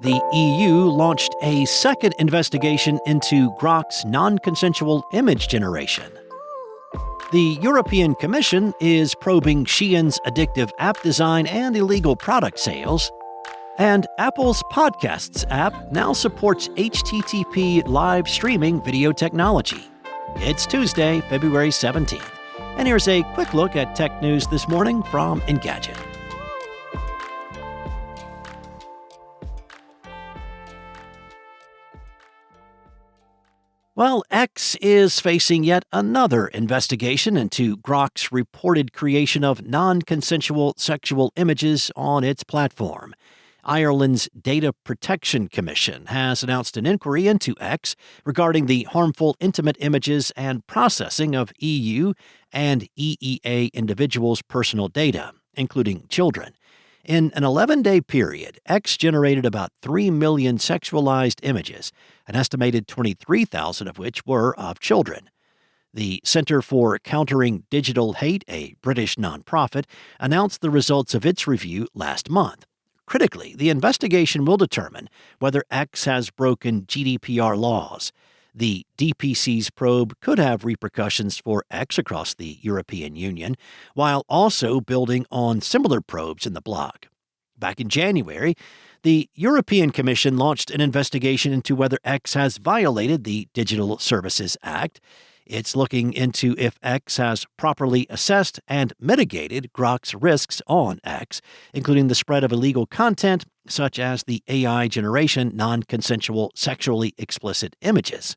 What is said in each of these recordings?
The EU launched a second investigation into Grok's nonconsensual image generation. The European Commission is probing Shein's addictive app design and illegal product sales. And Apple's Podcasts app now supports HTTP live streaming video technology. It's Tuesday, February 17th. And here's a quick look at tech news this morning from Engadget. Well, X is facing yet another investigation into Grok's reported creation of non-consensual sexual images on its platform. Ireland's Data Protection Commission has announced an inquiry into X regarding the harmful intimate images and processing of EU and EEA individuals' personal data, including children. In an 11-day period, X generated about 3 million sexualized images, an estimated 23,000 of which were of children. The Center for Countering Digital Hate, a British nonprofit, announced the results of its review last month. Critically, the investigation will determine whether X has broken GDPR laws. The DPC's probe could have repercussions for X across the European Union, while also building on similar probes in the bloc. Back in January, the European Commission launched an investigation into whether X has violated the Digital Services Act. It's looking into if X has properly assessed and mitigated Grok's risks on X, including the spread of illegal content, such as the AI generation non-consensual sexually explicit images.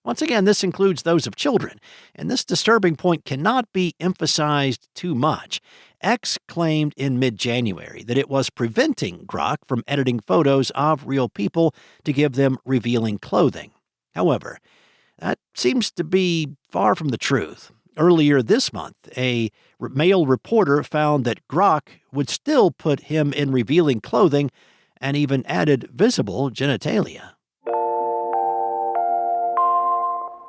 Once again, this includes those of children, and this disturbing point cannot be emphasized too much. X claimed in mid-January that it was preventing Grok from editing photos of real people to give them revealing clothing. However, that seems to be far from the truth. Earlier this month, a male reporter found that Grok would still put him in revealing clothing and even added visible genitalia.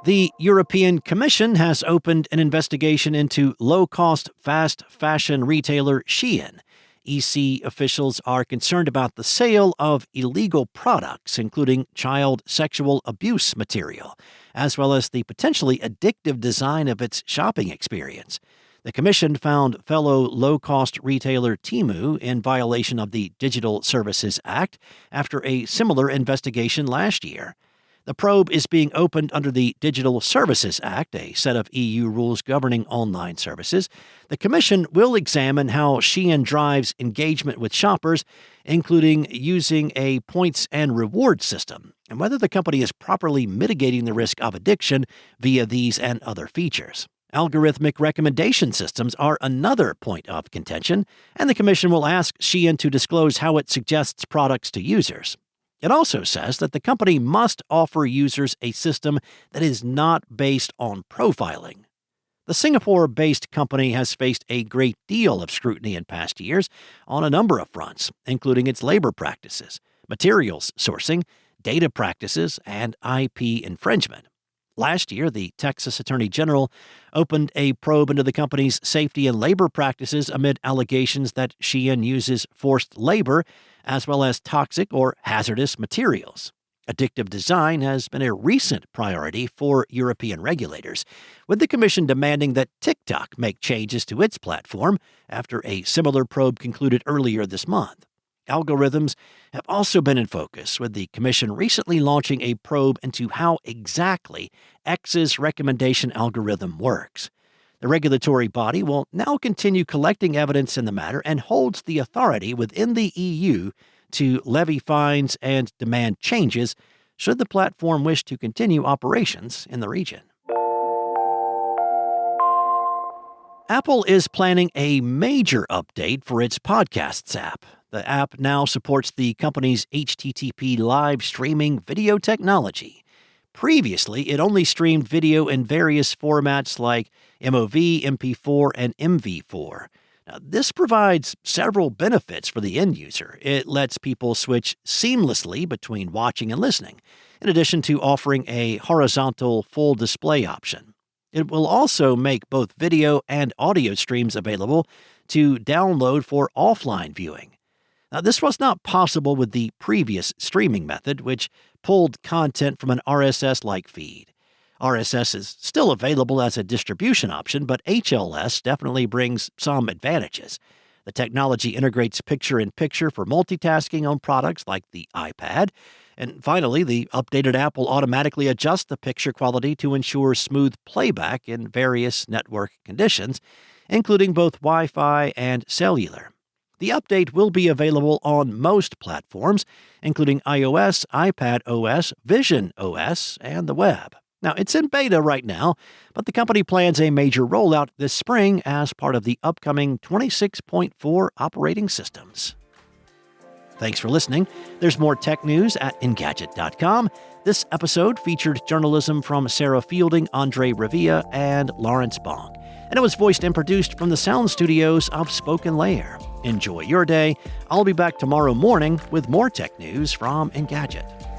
The European Commission has opened an investigation into low-cost fast fashion retailer Shein. EC officials are concerned about the sale of illegal products, including child sexual abuse material, as well as the potentially addictive design of its shopping experience. The Commission found fellow low-cost retailer Temu in violation of the Digital Services Act after a similar investigation last year. The probe is being opened under the Digital Services Act, a set of EU rules governing online services. The Commission will examine how Shein drives engagement with shoppers, including using a points and reward system, and whether the company is properly mitigating the risk of addiction via these and other features. Algorithmic recommendation systems are another point of contention, and the Commission will ask Shein to disclose how it suggests products to users. It also says that the company must offer users a system that is not based on profiling. The Singapore-based company has faced a great deal of scrutiny in past years on a number of fronts, including its labor practices, materials sourcing, data practices, and IP infringement. Last year, the Texas Attorney General opened a probe into the company's safety and labor practices amid allegations that Shein uses forced labor as well as toxic or hazardous materials. Addictive design has been a recent priority for European regulators, with the Commission demanding that TikTok make changes to its platform after a similar probe concluded earlier this month. Algorithms have also been in focus, with the Commission recently launching a probe into how exactly X's recommendation algorithm works. The regulatory body will now continue collecting evidence in the matter and holds the authority within the EU to levy fines and demand changes should the platform wish to continue operations in the region. Apple is planning a major update for its Podcasts app. The app now supports the company's HTTP live streaming video technology. Previously, it only streamed video in various formats like MOV, MP4, and MV4. Now, this provides several benefits for the end user. It lets people switch seamlessly between watching and listening, in addition to offering a horizontal full display option. It will also make both video and audio streams available to download for offline viewing. Now, this was not possible with the previous streaming method, which pulled content from an RSS-like feed. RSS is still available as a distribution option, but HLS definitely brings some advantages. The technology integrates picture-in-picture for multitasking on products like the iPad. And finally, the updated app will automatically adjust the picture quality to ensure smooth playback in various network conditions, including both Wi-Fi and cellular. The update will be available on most platforms, including iOS, iPad OS, Vision OS, and the web. Now, it's in beta right now, but the company plans a major rollout this spring as part of the upcoming 26.4 operating systems. Thanks for listening. There's more tech news at Engadget.com. This episode featured journalism from Sarah Fielding, Andre Revilla, and Lawrence Bong. And it was voiced and produced from the sound studios of Spoken Layer. Enjoy your day. I'll be back tomorrow morning with more tech news from Engadget.